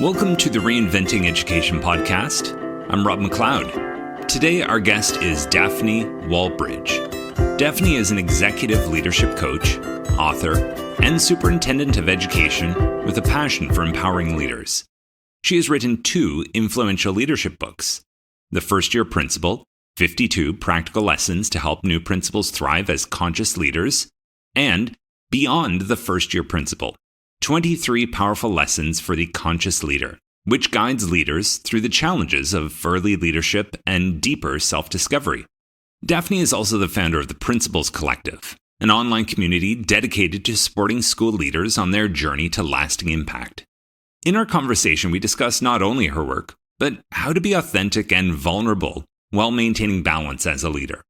Welcome to the Reinventing Education podcast. I'm Rob McLeod. Today, our guest is Daphne Wallbridge. Daphne is an executive leadership coach, author, and superintendent of education with a passion for empowering leaders. She has written 2 influential leadership books: The First Year Principal, 52 Practical Lessons to Help New Principals Thrive as Conscious Leaders, and Beyond the First Year Principal, 23 Powerful Lessons for the Conscious Leader, which guides leaders through the challenges of early leadership and deeper self-discovery. Daphne is also the founder of the Principals Collective, an online community dedicated to supporting school leaders on their journey to lasting impact. In our conversation, we discuss not only her work, but how to be authentic and vulnerable while maintaining balance as a leader.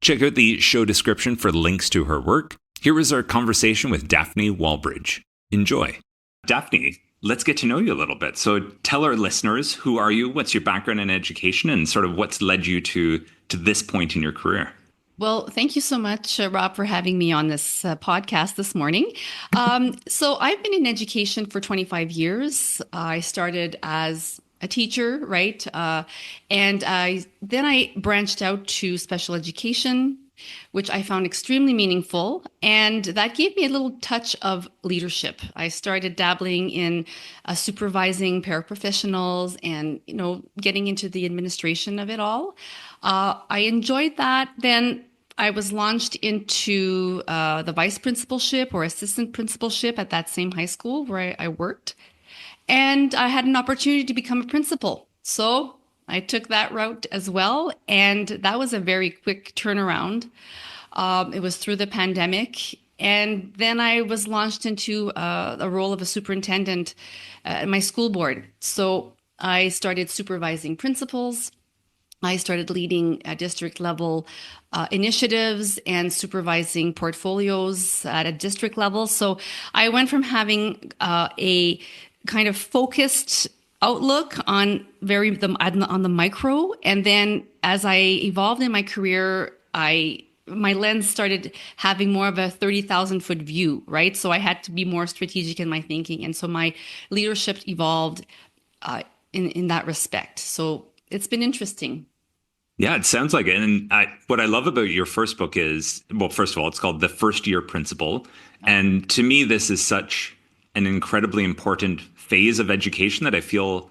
Check out the show description for links to her work. Here is our conversation with Daphne Wallbridge. Enjoy. Daphne, let's get to know you a little bit. So tell our listeners, who are you, what's your background in education, and sort of what's led you to this point in your career? Well, thank you so much, Rob, for having me on this podcast this morning. So I've been in education for 25 years. I started as a teacher, right? Then I branched out to special education, which I found extremely meaningful. And that gave me a little touch of leadership. I started dabbling in supervising paraprofessionals and, getting into the administration of it all. I enjoyed that. Then I was launched into the vice principalship or assistant principalship at that same high school where I worked. And I had an opportunity to become a principal. So I took that route as well. And that was a very quick turnaround. It was through the pandemic. And then I was launched into a role of a superintendent at my school board. So I started supervising principals. I started leading district level initiatives and supervising portfolios at a district level. So I went from having a kind of focused outlook on on the micro, and then as I evolved in my career, my lens started having more of a 30,000-foot view, right? So I had to be more strategic in my thinking, and so my leadership evolved in that respect. So it's been interesting. Yeah, it sounds like it. And what I love about your first book is, well, first of all, it's called The First Year Principal. And to me, this is such an incredibly important phase of education that I feel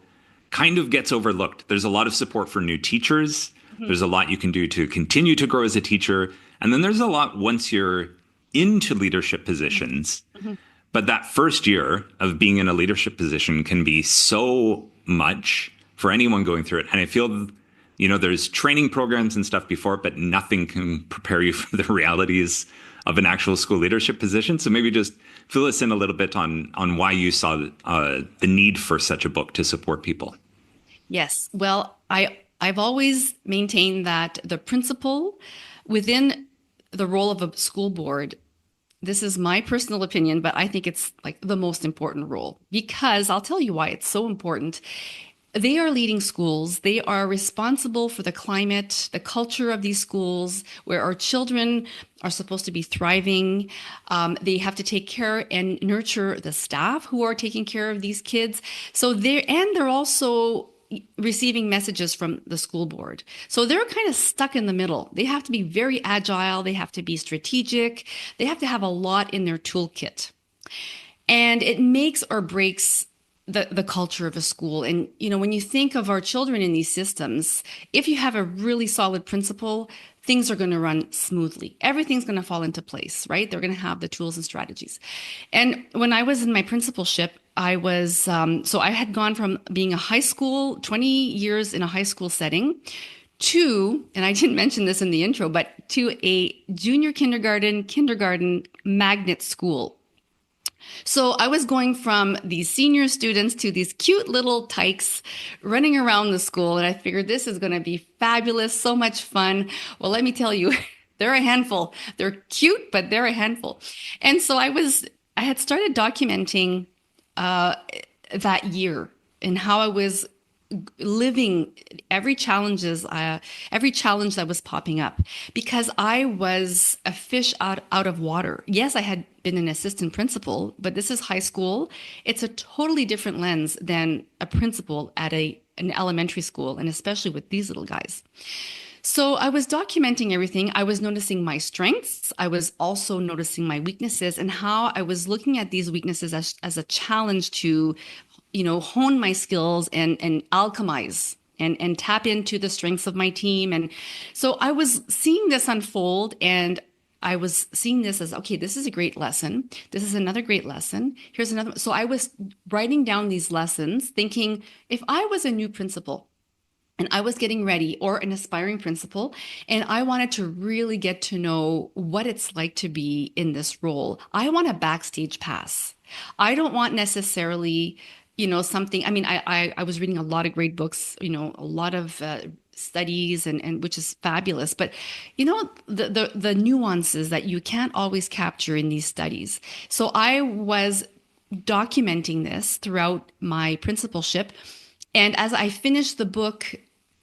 kind of gets overlooked. There's a lot of support for new teachers. Mm-hmm. There's a lot you can do to continue to grow as a teacher. And then there's a lot once you're into leadership positions. Mm-hmm. But that first year of being in a leadership position can be so much for anyone going through it. And I feel, there's training programs and stuff before, but nothing can prepare you for the realities of an actual school leadership position. So maybe just fill us in a little bit on why you saw the need for such a book to support people. Yes. Well, I've always maintained that the principal within the role of a school board, this is my personal opinion, but I think it's like the most important role, because I'll tell you why it's so important. They are leading schools. They are responsible for the climate, the culture of these schools, where our children are supposed to be thriving. They have to take care and nurture the staff who are taking care of these kids. So they're also receiving messages from the school board. So they're kind of stuck in the middle. They have to be very agile. They have to be strategic. They have to have a lot in their toolkit. And it makes or breaks the culture of a school. And, when you think of our children in these systems, if you have a really solid principal, things are going to run smoothly. Everything's going to fall into place, right? They're going to have the tools and strategies. And when I was in my principalship, I was, so I had gone from being a high school, 20 years in a high school setting, to, and I didn't mention this in the intro, but to a junior kindergarten magnet school. So I was going from these senior students to these cute little tykes running around the school. And I figured this is going to be fabulous, so much fun. Well, let me tell you, they're a handful. They're cute, but they're a handful. And so I had started documenting that year and how I was living every challenge that was popping up because I was a fish out of water. Yes, I had been an assistant principal, but this is high school. It's a totally different lens than a principal at an elementary school, and especially with these little guys. So I was documenting everything. I was noticing my strengths. I was also noticing my weaknesses and how I was looking at these weaknesses as a challenge to, hone my skills and alchemize and tap into the strengths of my team. And so I was seeing this unfold, and I was seeing this as, okay, this is a great lesson. This is another great lesson. Here's another. So I was writing down these lessons, thinking if I was a new principal, and I was getting ready, or an aspiring principal, and I wanted to really get to know what it's like to be in this role. I want a backstage pass. I don't want necessarily, something. I mean, I was reading a lot of great books, a lot of studies, and which is fabulous. But the nuances that you can't always capture in these studies. So I was documenting this throughout my principalship. And as I finished the book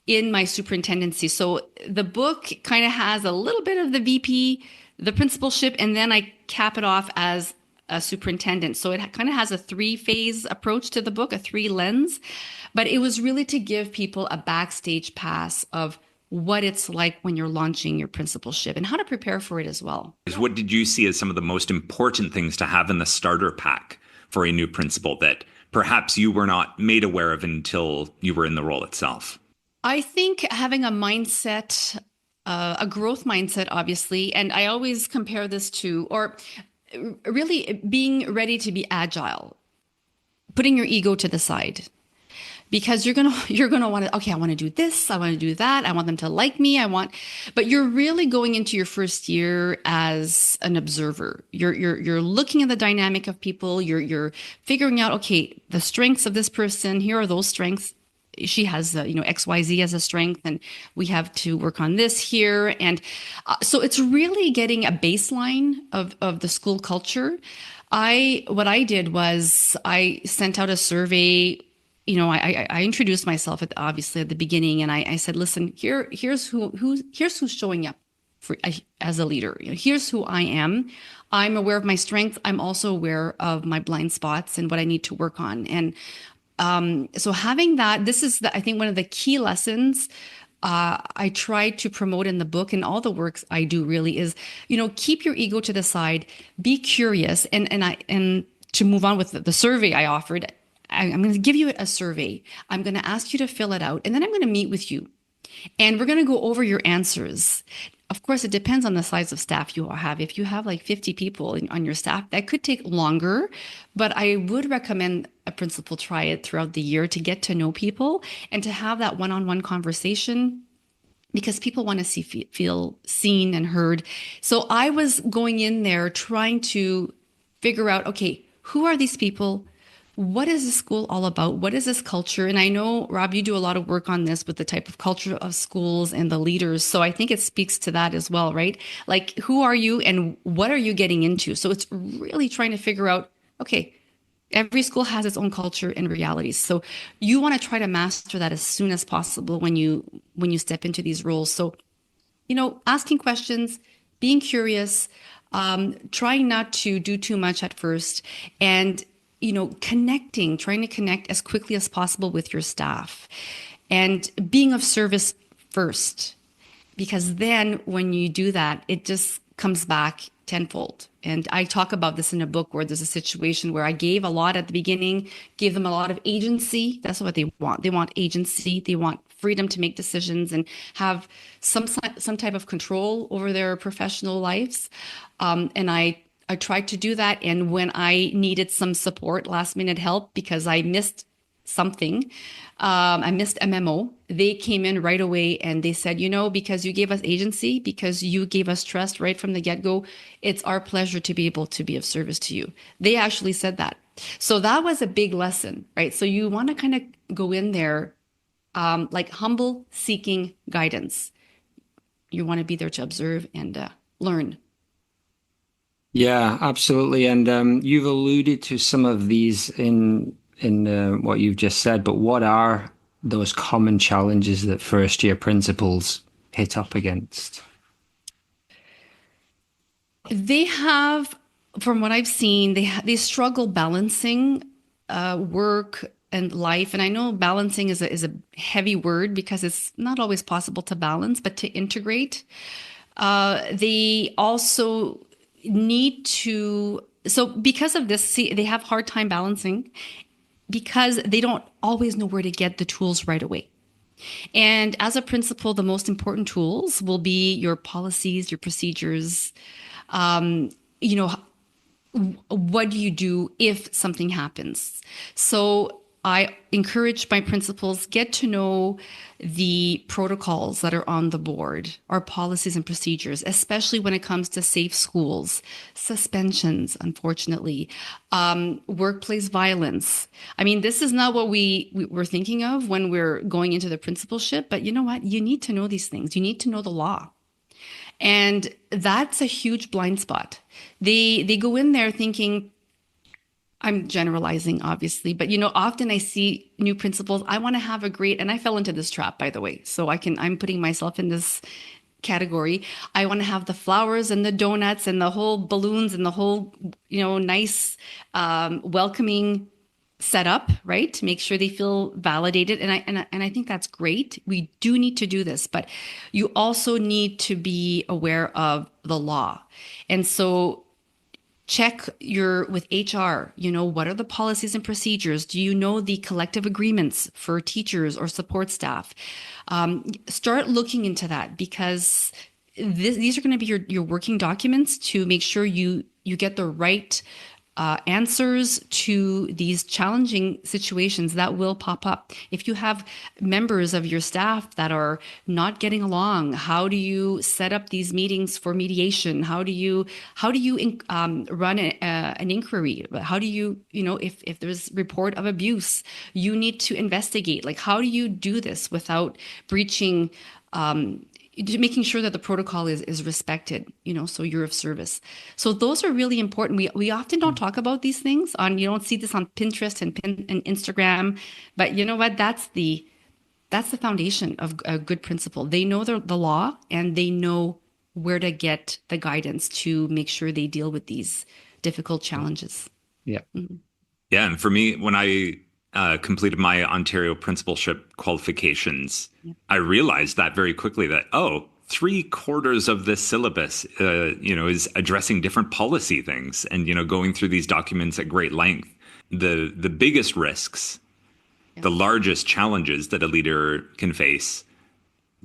in my superintendency, so the book kind of has a little bit of the VP, the principalship, and then I cap it off as a superintendent. So it kind of has a three-phase approach to the book, a three lens. But it was really to give people a backstage pass of what it's like when you're launching your principalship and how to prepare for it as well. What did you see as some of the most important things to have in the starter pack for a new principal that perhaps you were not made aware of until you were in the role itself? I think having a mindset, a growth mindset, obviously, and I always compare this to, or really being ready to be agile, putting your ego to the side. Because you're gonna want to, okay, I want to do this, I want to do that, I want them to like me, but you're really going into your first year as an observer. You're looking at the dynamic of people, you're figuring out, okay, the strengths of this person, here are those strengths. She has, XYZ as a strength, and we have to work on this here. And so it's really getting a baseline of the school culture. What I did was I sent out a survey. I introduced myself obviously at the beginning, and I said, listen, here's who's showing up as a leader. Here's who I am. I'm aware of my strengths. I'm also aware of my blind spots and what I need to work on. And so having that, this is I think one of the key lessons I try to promote in the book, and all the works I do really is, keep your ego to the side, be curious, and to move on with the survey I offered. I'm going to give you a survey. I'm going to ask you to fill it out, and then I'm going to meet with you, and we're going to go over your answers. Of course, it depends on the size of staff you have. If you have like 50 people on your staff, that could take longer, but I would recommend a principal try it throughout the year to get to know people and to have that one-on-one conversation, because people want to feel seen and heard. So I was going in there trying to figure out, okay, who are these people? What is this school all about? What is this culture? And I know, Rob, you do a lot of work on this with the type of culture of schools and the leaders. So I think it speaks to that as well, right? Like, who are you and what are you getting into? So it's really trying to figure out, okay, every school has its own culture and realities. So you want to try to master that as soon as possible when you step into these roles. So, asking questions, being curious, trying not to do too much at first, and trying to connect as quickly as possible with your staff, and being of service first, because then when you do that, it just comes back tenfold. And I talk about this in a book where there's a situation where I gave a lot at the beginning, gave them a lot of agency. That's what they want. They want agency. They want freedom to make decisions and have some type of control over their professional lives. And I tried to do that. And when I needed some support, last minute help, because I missed something, I missed a memo, they came in right away and they said, because you gave us agency, because you gave us trust right from the get-go, it's our pleasure to be able to be of service to you. They actually said that. So that was a big lesson, right? So you want to kind of go in there like humble, seeking guidance. You want to be there to observe and learn. Yeah, absolutely. And you've alluded to some of these in what you've just said, but what are those common challenges that first-year principals hit up against? They have, from what I've seen, they struggle balancing work and life. And I know balancing is a heavy word because it's not always possible to balance, but to integrate. They also need to, so because of this, see, they have hard time balancing because they don't always know where to get the tools right away. And as a principal, the most important tools will be your policies, your procedures. You know, what do you do if something happens? So I encourage my principals, get to know the protocols that are on the board, our policies and procedures, especially when it comes to safe schools, suspensions, unfortunately, workplace violence. I mean, this is not what we're thinking of when we're going into the principalship, but you know what? You need to know these things. You need to know the law. And that's a huge blind spot. They go in there thinking, I'm generalizing, obviously, but often I see new principals. I want to have a great, and I fell into this trap, by the way. So I'm putting myself in this category. I want to have the flowers and the donuts and the whole balloons and the whole, nice, welcoming setup, right? To make sure they feel validated. And I think that's great. We do need to do this, but you also need to be aware of the law. And so check with HR, what are the policies and procedures? Do you know the collective agreements for teachers or support staff? Start looking into that because these are going to be your working documents to make sure you get the right answers to these challenging situations that will pop up. If you have members of your staff that are not getting along, how do you set up these meetings for mediation? How do you run an inquiry? How do you, if there's report of abuse, you need to investigate. Like, how do you do this without breaching making sure that the protocol is respected, so you're of service. So those are really important. We often don't talk about these things you don't see this on Pinterest and Instagram, but you know what? That's the foundation of a good principal. They know the law and they know where to get the guidance to make sure they deal with these difficult challenges. Yeah. Mm-hmm. Yeah. And for me, when I completed my Ontario principalship qualifications, I realized that very quickly that, 3/4 of this syllabus, is addressing different policy things and, going through these documents at great length. The biggest risks, the largest challenges that a leader can face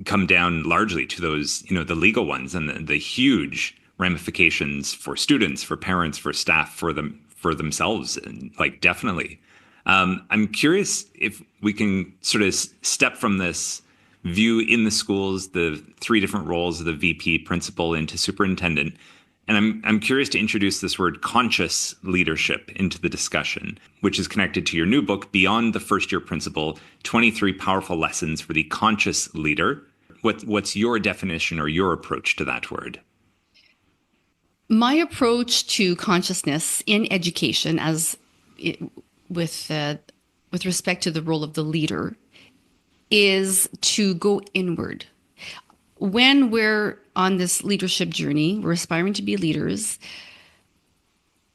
come down largely to those, the legal ones and the huge ramifications for students, for parents, for staff, for themselves, and definitely. I'm curious if we can sort of step from this view in the schools, the 3 different roles of the VP, principal, into superintendent. And I'm curious to introduce this word conscious leadership into the discussion, which is connected to your new book, Beyond the First Year Principal, 23 Powerful Lessons for the Conscious Leader. What's your definition or your approach to that word? My approach to consciousness in education with respect to the role of the leader is to go inward. When we're on this leadership journey, we're aspiring to be leaders,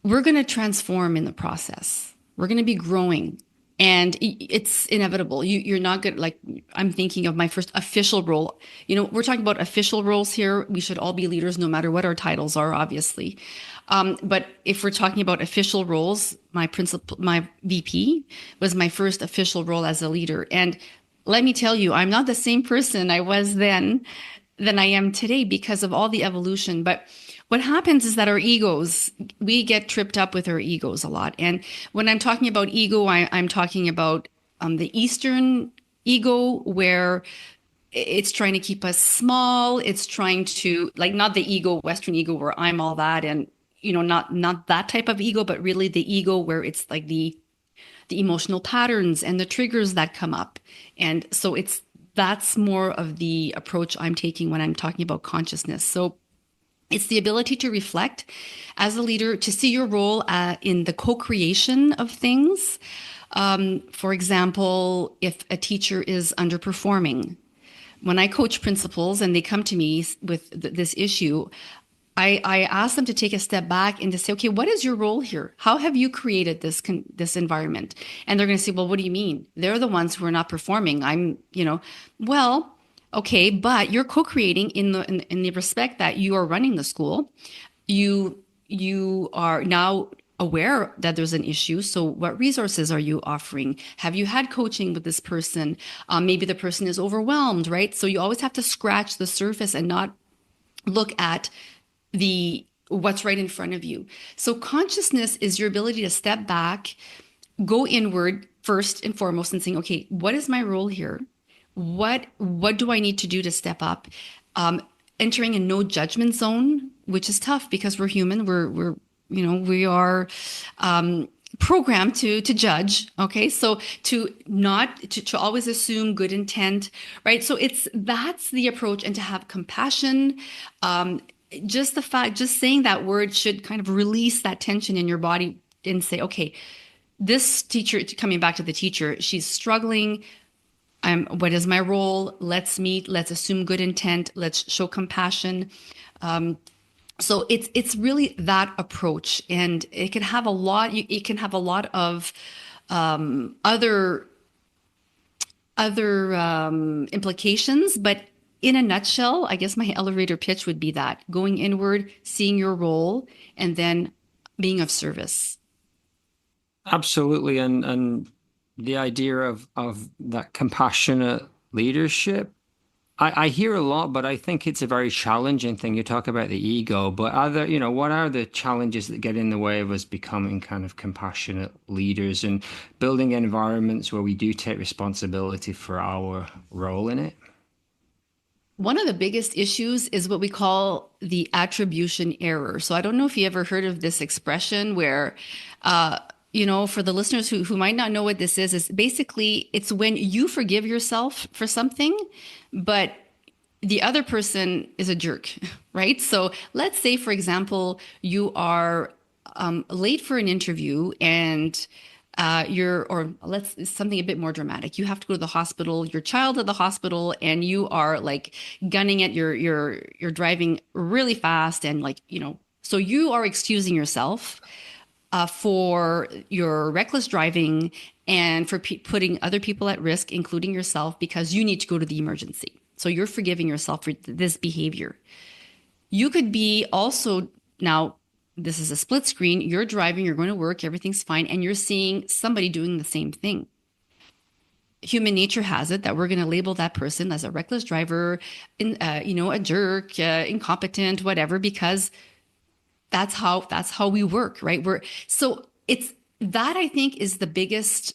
we're going to transform in the process. We're going to be growing and it's inevitable. You're not good. Like, I'm thinking of my first official role. We're talking about official roles here. We should all be leaders no matter what our titles are, obviously. But if we're talking about official roles, my VP was my first official role as a leader. And let me tell you, I'm not the same person I was then than I am today because of all the evolution. But what happens is that our egos, we get tripped up with our egos a lot. And when I'm talking about ego, I'm talking about the Eastern ego, where it's trying to keep us small. It's trying to, not the ego, Western ego, where I'm all that, and not that type of ego, but really the ego where it's like the emotional patterns and the triggers that come up. And so that's more of the approach I'm taking when I'm talking about consciousness. So it's the ability to reflect as a leader, to see your role in the co-creation of things, For example, if a teacher is underperforming, when I coach principals and they come to me with this issue, I ask them to take a step back and to say, okay, what is your role here? How have you created this environment? And they're going to say, well, what do you mean? They're the ones who are not performing. Well, okay, but you're co-creating in the respect that you are running the school. You are now aware that there's an issue. So what resources are you offering? Have you had coaching with this person? Maybe the person is overwhelmed, right? So you always have to scratch the surface and not look at what's right in front of you. So consciousness is your ability to step back, go inward first and foremost and saying, okay, what is my role here? What do I need to do to step up? Entering a no judgment zone, which is tough because we're human. We are programmed to judge. Okay. So to always assume good intent, right? So that's the approach, and to have compassion, just saying that word should kind of release that tension in your body and say, okay, this teacher, coming back to the teacher, she's struggling. What is my role? Let's meet, let's assume good intent. Let's show compassion. So it's really that approach, and it can have a lot of other implications, but in a nutshell, I guess my elevator pitch would be that: going inward, seeing your role, and then being of service. Absolutely. And the idea of that compassionate leadership, I hear a lot, but I think it's a very challenging thing. You talk about the ego, but what are the challenges that get in the way of us becoming kind of compassionate leaders and building environments where we do take responsibility for our role in it? One of the biggest issues is what we call the attribution error. So I don't know if you ever heard of this expression where, for the listeners who might not know what this is basically it's when you forgive yourself for something, but the other person is a jerk, right? So let's say, for example, you are late for an interview and something a bit more dramatic. You have to go to the hospital, your child at the hospital, and you are like gunning it. You're driving really fast, and so you are excusing yourself for your reckless driving and for putting other people at risk, including yourself, because you need to go to the emergency. So you're forgiving yourself for this behavior. You could be also now. This is a split screen. You're driving, you're going to work, everything's fine, and you're seeing somebody doing the same thing. Human nature has it that we're going to label that person as a reckless driver, a jerk, incompetent, whatever, because that's how we work, right? It's that, I think, is the biggest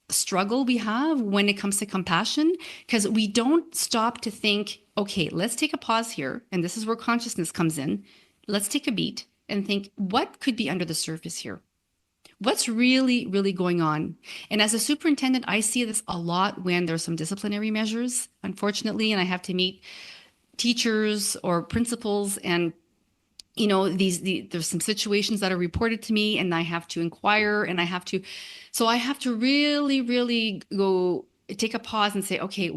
struggle we have when it comes to compassion, because we don't stop to think, okay, let's take a pause here, and this is where consciousness comes in. Let's take a beat and think, what could be under the surface here? What's really, really going on? And as a superintendent, I see this a lot when there's some disciplinary measures, unfortunately, and I have to meet teachers or principals, and there's some situations that are reported to me, and I have to inquire, and I have to really, really go take a pause and say, okay,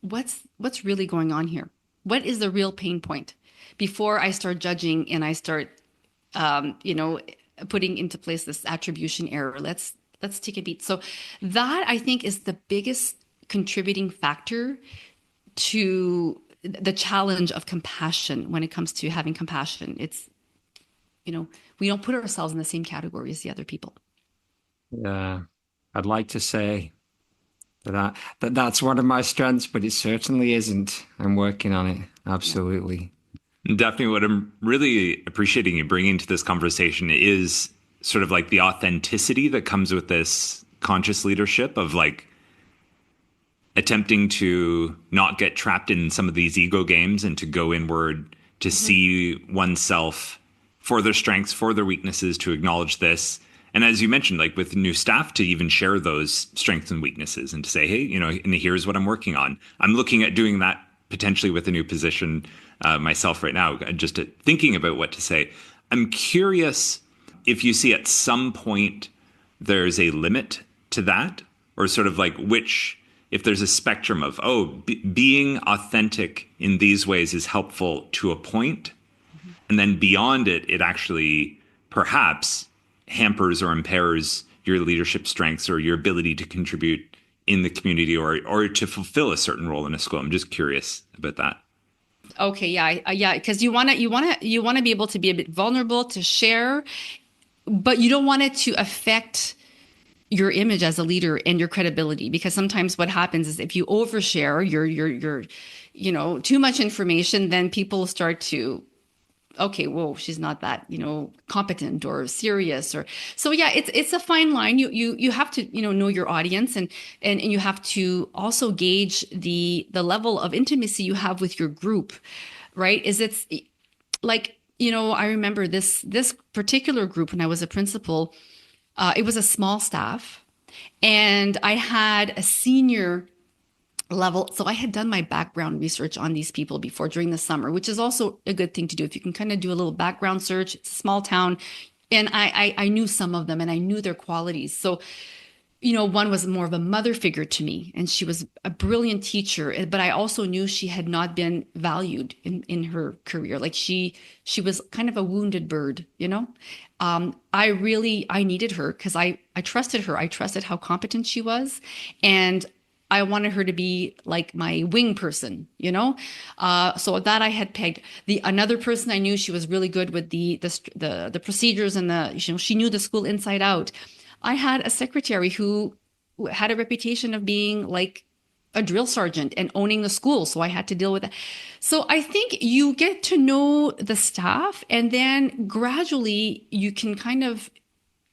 what's really going on here? What is the real pain point? Before I start judging and I start putting into place this attribution error. Let's take a beat. So that, I think, is the biggest contributing factor to the challenge of compassion when it comes to having compassion. It's, we don't put ourselves in the same category as the other people. Yeah, I'd like to say that's one of my strengths, but it certainly isn't. I'm working on it. Absolutely. Daphne, what I'm really appreciating you bringing to this conversation is sort of like the authenticity that comes with this conscious leadership of like attempting to not get trapped in some of these ego games and to go inward, to see oneself for their strengths, for their weaknesses, to acknowledge this. And as you mentioned, like with new staff, to even share those strengths and weaknesses and to say, hey, and here's what I'm working on. I'm looking at doing that potentially with a new position myself right now, just thinking about what to say. I'm curious if you see at some point there's a limit to that? Or sort of like which, if there's a spectrum of, being authentic in these ways is helpful to a point, and then beyond it, it actually perhaps hampers or impairs your leadership strengths or your ability to contribute in the community or to fulfill a certain role in a school. I'm just curious about that. Okay, yeah, because you want to be able to be a bit vulnerable, to share, but you don't want it to affect your image as a leader and your credibility, because sometimes what happens is if you overshare your too much information, then people start to, okay, whoa, she's not that, competent or serious, or so. Yeah, it's a fine line. You have to, know your audience, and you have to also gauge the level of intimacy you have with your group, right? It's like, I remember this particular group when I was a principal. It was a small staff, and I had a senior level. So I had done my background research on these people before during the summer, which is also a good thing to do. If you can kind of do a little background search, it's a small town. And I knew some of them and I knew their qualities. So, one was more of a mother figure to me, and she was a brilliant teacher, but I also knew she had not been valued in her career. Like she was kind of a wounded bird, I needed her because I trusted her. I trusted how competent she was. And I wanted her to be like my wing person, so that I had pegged. Another person I knew, she was really good with the procedures and she knew the school inside out. I had a secretary who had a reputation of being like a drill sergeant and owning the school. So I had to deal with that. So I think you get to know the staff, and then gradually you can kind of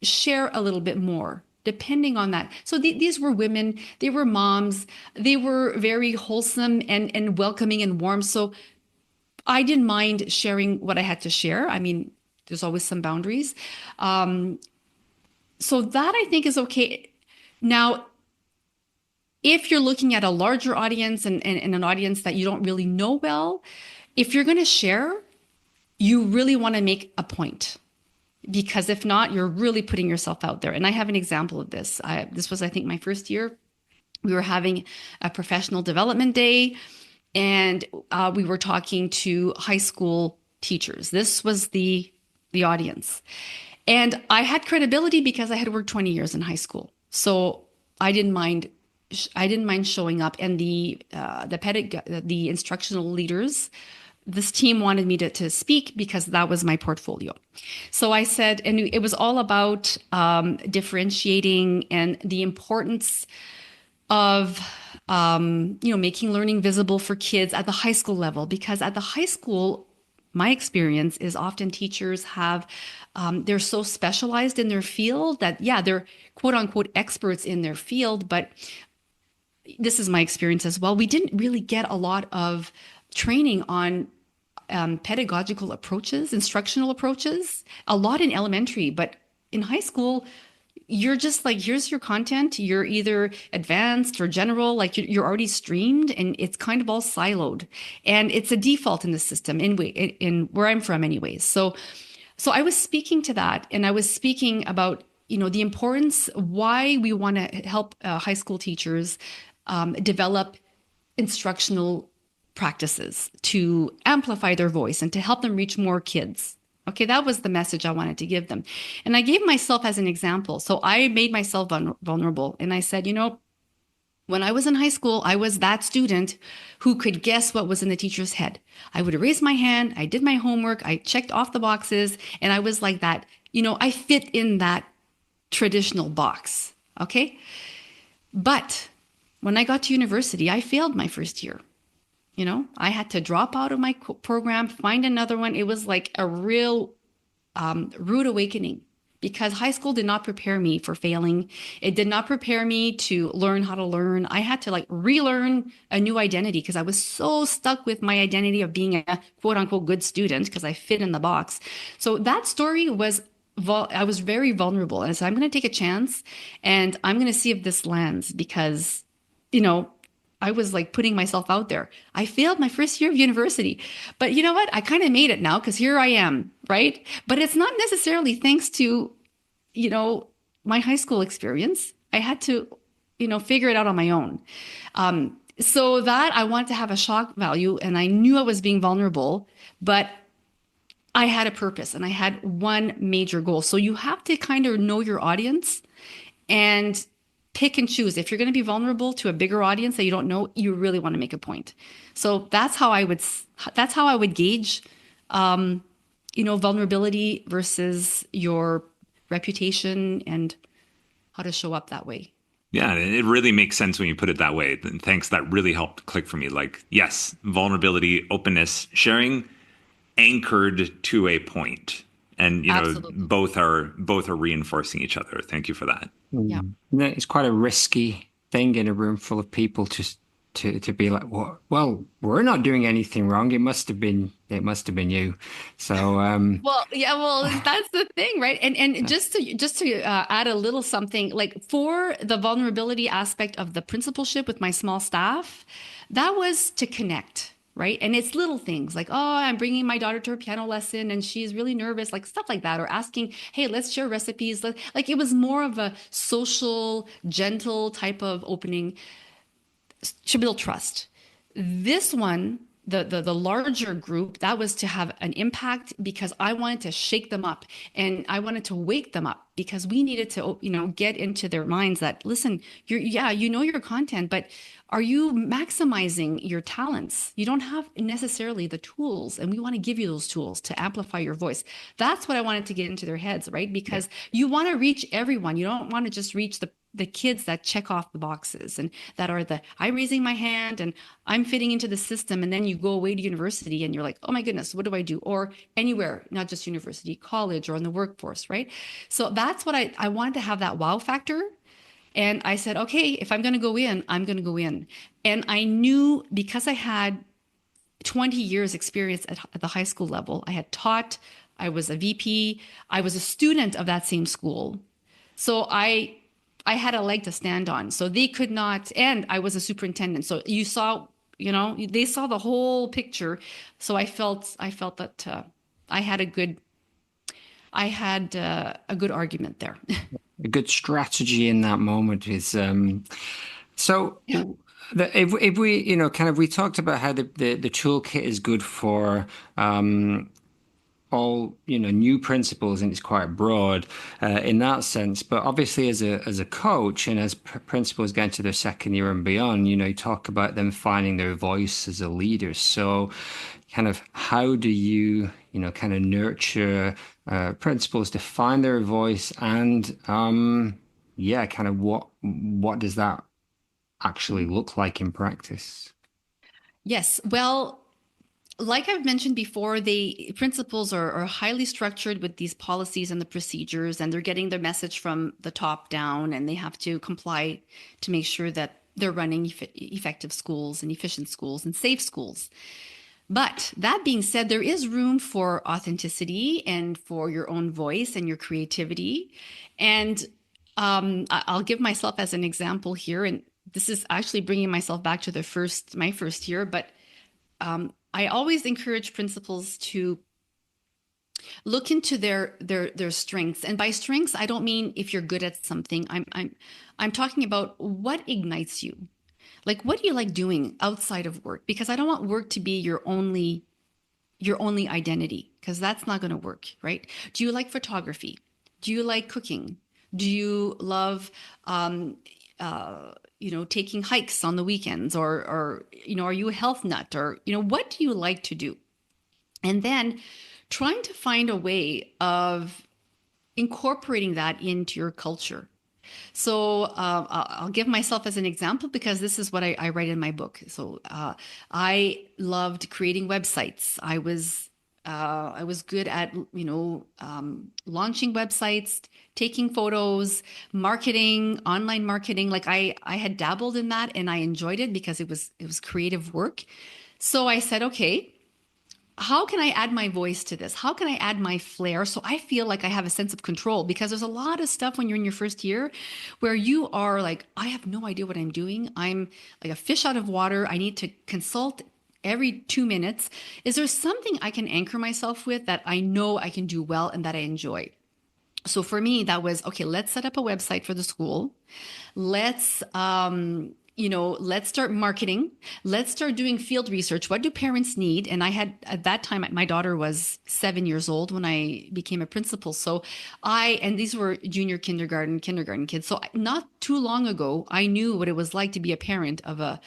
share a little bit more depending on that. So these were women, they were moms, they were very wholesome and welcoming and warm. So I didn't mind sharing what I had to share. I mean, there's always some boundaries. So that I think is okay. Now, if you're looking at a larger audience and an audience that you don't really know well, if you're going to share, you really want to make a point. Because if not, you're really putting yourself out there. And I have an example of this. This was, I think, my first year. We were having a professional development day, and we were talking to high school teachers. This was the audience. And I had credibility because I had worked 20 years in high school. So I didn't mind showing up. And the instructional leaders, this team wanted me to speak because that was my portfolio. So I said, and it was all about differentiating and the importance of making learning visible for kids at the high school level. Because at the high school, my experience is often teachers have, they're so specialized in their field that, they're quote unquote experts in their field. But this is my experience as well. We didn't really get a lot of training on pedagogical approaches, instructional approaches, a lot in elementary, but in high school, you're just like, here's your content. You're either advanced or general, like you're already streamed, and it's kind of all siloed, and it's a default in the system in where I'm from anyways. So I was speaking to that, and I was speaking about, the importance, why we want to help high school teachers develop instructional practices to amplify their voice and to help them reach more kids. Okay, that was the message I wanted to give them. And I gave myself as an example. So I made myself vulnerable. And I said, when I was in high school, I was that student who could guess what was in the teacher's head. I would raise my hand, I did my homework, I checked off the boxes, and I was like that. I fit in that traditional box. Okay? But when I got to university, I failed my first year. I had to drop out of my program, find another one. It was like a real rude awakening, because high school did not prepare me for failing. It did not prepare me to learn how to learn. I had to relearn a new identity, because I was so stuck with my identity of being a quote unquote good student because I fit in the box. So that story was, I was very vulnerable. And I said, I'm going to take a chance and I'm going to see if this lands, because, I was like putting myself out there. I failed my first year of university, but you know what? I kind of made it now, because here I am, right? But it's not necessarily thanks to, my high school experience. I had to, figure it out on my own. So that I wanted to have a shock value, and I knew I was being vulnerable, but I had a purpose and I had one major goal. So you have to kind of know your audience and pick and choose. If you're going to be vulnerable to a bigger audience that you don't know, you really want to make a point. So that's how I would gauge, vulnerability versus your reputation and how to show up that way. Yeah, it really makes sense when you put it that way. And thanks, that really helped click for me. Like, yes, vulnerability, openness, sharing anchored to a point. And Absolutely. both are reinforcing each other. Thank you for that. Yeah. It's quite a risky thing in a room full of people to be like, well, we're not doing anything wrong. It must have been you. So Well, yeah, well, that's the thing, right? And just to add a little something, like for the vulnerability aspect of the principalship with my small staff, that was to connect, right? And it's little things like, oh, I'm bringing my daughter to her piano lesson and she's really nervous, like stuff like that, or asking, hey, let's share recipes. Like it was more of a social, gentle type of opening to build trust. This one, the larger group, that was to have an impact because I wanted to shake them up and I wanted to wake them up because we needed to, get into their minds that, listen, you know your content, but are you maximizing your talents? You don't have necessarily the tools, and we want to give you those tools to amplify your voice. That's what I wanted to get into their heads, right? Because you want to reach everyone. You don't want to just reach the kids that check off the boxes and that are I'm raising my hand and I'm fitting into the system. And then you go away to university and you're like, oh my goodness, what do I do? Or anywhere, not just university, college, or in the workforce, right? So that's what I wanted to have, that wow factor. And I said, okay, if I'm going to go in, I'm going to go in. And I knew, because I had 20 years experience at the high school level, I had taught, I was a VP, I was a student of that same school. So I had a leg to stand on. So they could not, and I was a superintendent. So you saw, they saw the whole picture. So I felt that I had a good argument there. a good strategy in that moment is so Yeah. if we kind of we talked about how the toolkit is good for all new principals, and it's quite broad in that sense, but obviously as a coach and as principals get into their second year and beyond, you talk about them finding their voice as a leader. So kind of how do you kind of nurture principals to find their voice, and yeah, kind of what does that actually look like in practice? Yes. Well, like I've mentioned before, the principals are highly structured with these policies and the procedures, and they're getting their message from the top down, and they have to comply to make sure that they're running effective schools and efficient schools and safe schools. But that being said, there is room for authenticity and for your own voice and your creativity. And I'll give myself as an example here, and this is actually bringing myself back to my first year, but I always encourage principals to look into their strengths. And by strengths, I don't mean if you're good at something. I'm talking about what ignites you. Like, what do you like doing outside of work? Because I don't want work to be your only identity, because that's not going to work, right? Do you like photography? Do you like cooking? Do you love taking hikes on the weekends, or are you a health nut, or what do you like to do? And then trying to find a way of incorporating that into your culture. So I'll give myself as an example because this is what I write in my book. So I loved creating websites. I was good at launching websites, taking photos, marketing, online marketing. Like I had dabbled in that and I enjoyed it because it was creative work. So I said, okay, how can I add my voice to this? How can I add my flair so I feel like I have a sense of control? Because there's a lot of stuff when you're in your first year where you are like, I have no idea what I'm doing. I'm like a fish out of water. I need to consult every 2 minutes. Is there something I can anchor myself with that I know I can do well and that I enjoy? So for me, that was, okay, let's set up a website for the school. Let's, let's start marketing. Let's start doing field research. What do parents need? And I had, at that time, my daughter was 7 years old when I became a principal. So and these were junior kindergarten kids. So not too long ago, I knew what it was like to be a parent of a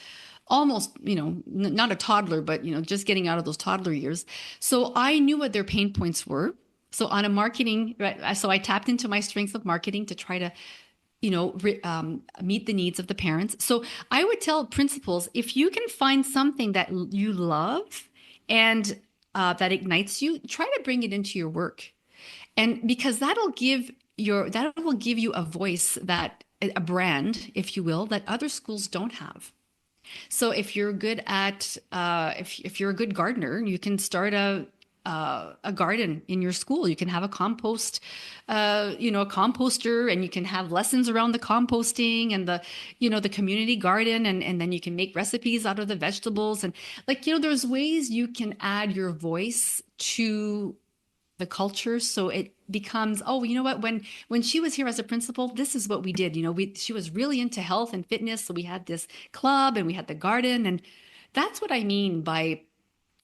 almost, not a toddler, but, just getting out of those toddler years. So I knew what their pain points were. So on a marketing, right, so I tapped into my strengths of marketing to try to, meet the needs of the parents. So I would tell principals, if you can find something that you love and that ignites you, try to bring it into your work. And because that will give you a voice, a brand, if you will, that other schools don't have. So if you're good at, if you're a good gardener, you can start a garden in your school. You can have a composter, and you can have lessons around the composting and the community garden. And then you can make recipes out of the vegetables. And there's ways you can add your voice to the culture. So it becomes, oh, you know what, when she was here as a principal, this is what we did. She was really into health and fitness. So we had this club and we had the garden. And that's what I mean by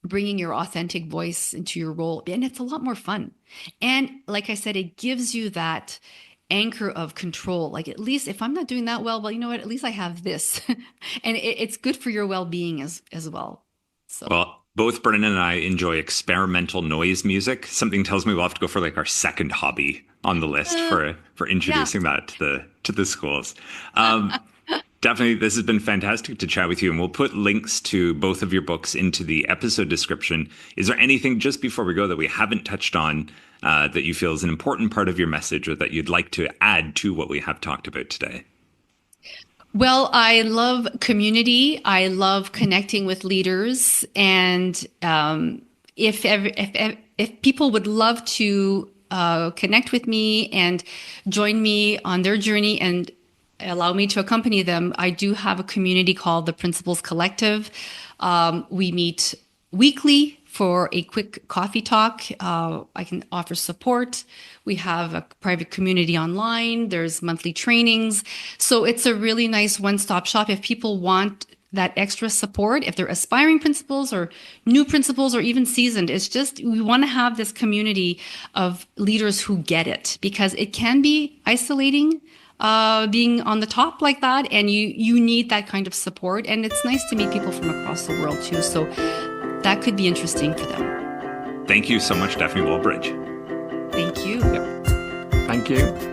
bringing your authentic voice into your role. And it's a lot more fun. And like I said, it gives you that anchor of control. Like, at least if I'm not doing that well, you know what, at least I have this. And it's good for your well-being as well. So. Well, both Brennan and I enjoy experimental noise music. Something tells me we'll have to go for our second hobby on the list for introducing that to the schools. Definitely, this has been fantastic to chat with you, and we'll put links to both of your books into the episode description. Is there anything just before we go that we haven't touched on that you feel is an important part of your message, or that you'd like to add to what we have talked about today? Well, I love community. I love connecting with leaders. And if people would love to connect with me and join me on their journey and allow me to accompany them, I do have a community called the Principals Collective. We meet weekly for a quick coffee talk. I can offer support. We have a private community online. There's monthly trainings. So it's a really nice one-stop shop if people want that extra support, if they're aspiring principals or new principals or even seasoned. It's just, we want to have this community of leaders who get it, because it can be isolating being on the top like that, and you need that kind of support. And it's nice to meet people from across the world too. So that could be interesting for them. Thank you so much, Daphne Wallbridge. Thank you. Yep. Thank you.